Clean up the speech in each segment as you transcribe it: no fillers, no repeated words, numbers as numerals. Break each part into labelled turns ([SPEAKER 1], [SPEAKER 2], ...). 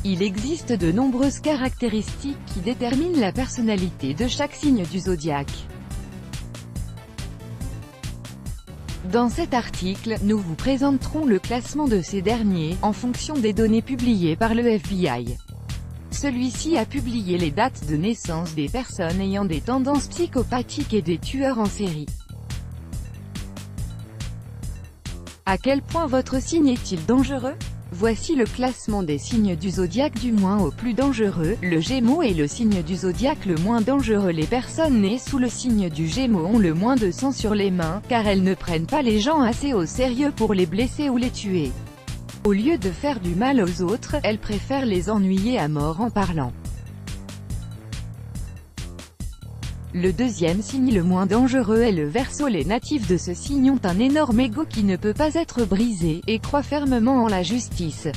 [SPEAKER 1] Il existe de nombreuses caractéristiques qui déterminent la personnalité de chaque signe du zodiaque. Dans cet article, nous vous présenterons le classement de ces derniers, en fonction des données publiées par le FBI. Celui-ci a publié les dates de naissance des personnes ayant des tendances psychopathiques et des tueurs en série. À quel point votre signe est-il dangereux? Voici le classement des signes du zodiaque du moins au plus dangereux. Le Gémeaux est le signe du zodiaque le moins dangereux. Les personnes nées sous le signe du Gémeaux ont le moins de sang sur les mains, car elles ne prennent pas les gens assez au sérieux pour les blesser ou les tuer. Au lieu de faire du mal aux autres, elles préfèrent les ennuyer à mort en parlant. Le deuxième signe le moins dangereux est le Verseau. Les natifs de ce signe ont un énorme ego qui ne peut pas être brisé, et croient fermement en la justice.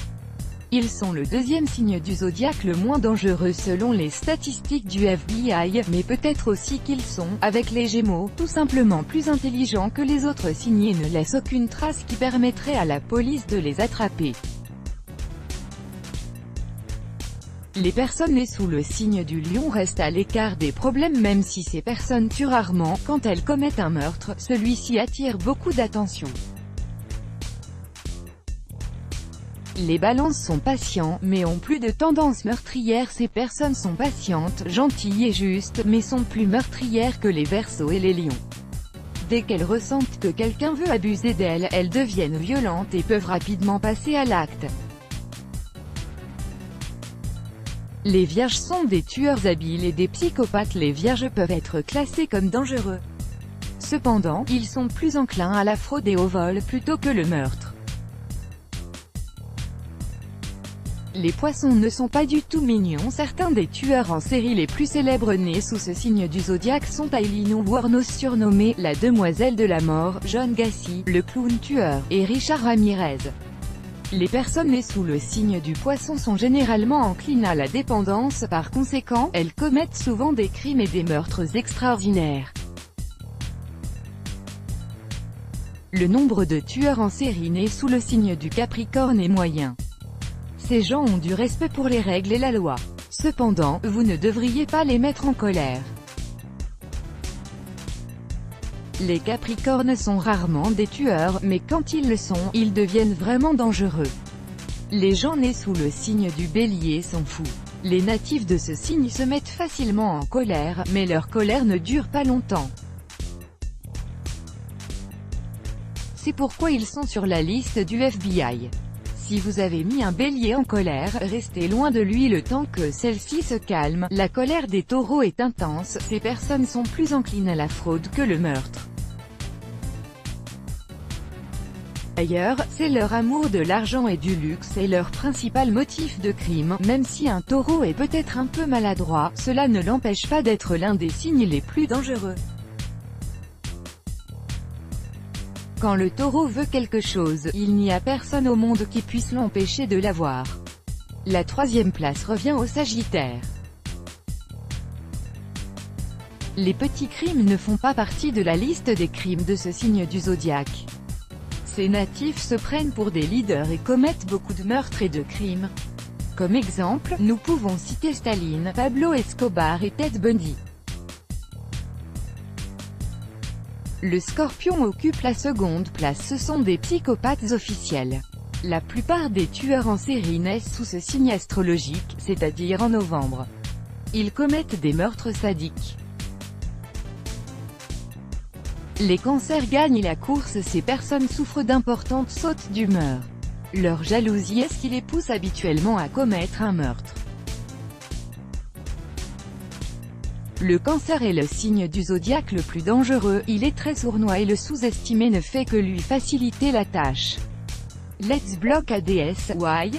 [SPEAKER 1] Ils sont le deuxième signe du zodiaque le moins dangereux selon les statistiques du FBI, mais peut-être aussi qu'ils sont, avec les Gémeaux, tout simplement plus intelligents que les autres signes et ne laissent aucune trace qui permettrait à la police de les attraper. Les personnes nées sous le signe du Lion restent à l'écart des problèmes même si ces personnes tuent rarement. Quand elles commettent un meurtre, celui-ci attire beaucoup d'attention. Les Balances sont patients, mais ont plus de tendances meurtrières. Ces personnes sont patientes, gentilles et justes, mais sont plus meurtrières que les Verseaux et les Lions. Dès qu'elles ressentent que quelqu'un veut abuser d'elles, elles deviennent violentes et peuvent rapidement passer à l'acte. Les Vierges sont des tueurs habiles et des psychopathes. Les Vierges peuvent être classés comme dangereux. Cependant, ils sont plus enclins à la fraude et au vol plutôt que le meurtre. Les Poissons ne sont pas du tout mignons. Certains des tueurs en série les plus célèbres nés sous ce signe du zodiaque sont Aileen Wuornos surnommée la Demoiselle de la Mort, John Gacy, le clown tueur, et Richard Ramirez. Les personnes nées sous le signe du Poisson sont généralement enclines à la dépendance, par conséquent, elles commettent souvent des crimes et des meurtres extraordinaires. Le nombre de tueurs en série nés sous le signe du Capricorne est moyen. Ces gens ont du respect pour les règles et la loi. Cependant, vous ne devriez pas les mettre en colère. Les Capricornes sont rarement des tueurs, mais quand ils le sont, ils deviennent vraiment dangereux. Les gens nés sous le signe du Bélier sont fous. Les natifs de ce signe se mettent facilement en colère, mais leur colère ne dure pas longtemps. C'est pourquoi ils sont sur la liste du FBI. Si vous avez mis un Bélier en colère, restez loin de lui le temps que celle-ci se calme. La colère des Taureaux est intense. Ces personnes sont plus enclines à la fraude que le meurtre. D'ailleurs, c'est leur amour de l'argent et du luxe et leur principal motif de crime. Même si un Taureau est peut-être un peu maladroit, cela ne l'empêche pas d'être l'un des signes les plus dangereux. Quand le Taureau veut quelque chose, il n'y a personne au monde qui puisse l'empêcher de l'avoir. La troisième place revient au Sagittaire. Les petits crimes ne font pas partie de la liste des crimes de ce signe du zodiaque. Ces natifs se prennent pour des leaders et commettent beaucoup de meurtres et de crimes. Comme exemple, nous pouvons citer Staline, Pablo Escobar et Ted Bundy. Le Scorpion occupe la seconde place. Ce sont des psychopathes officiels. La plupart des tueurs en série naissent sous ce signe astrologique, c'est-à-dire en novembre. Ils commettent des meurtres sadiques. Les Cancers gagnent la course. Ces personnes souffrent d'importantes sautes d'humeur. Leur jalousie est ce qui les pousse habituellement à commettre un meurtre. Le Cancer est le signe du zodiaque le plus dangereux. Il est très sournois et le sous-estimer ne fait que lui faciliter la tâche. Let's block ADS. Why?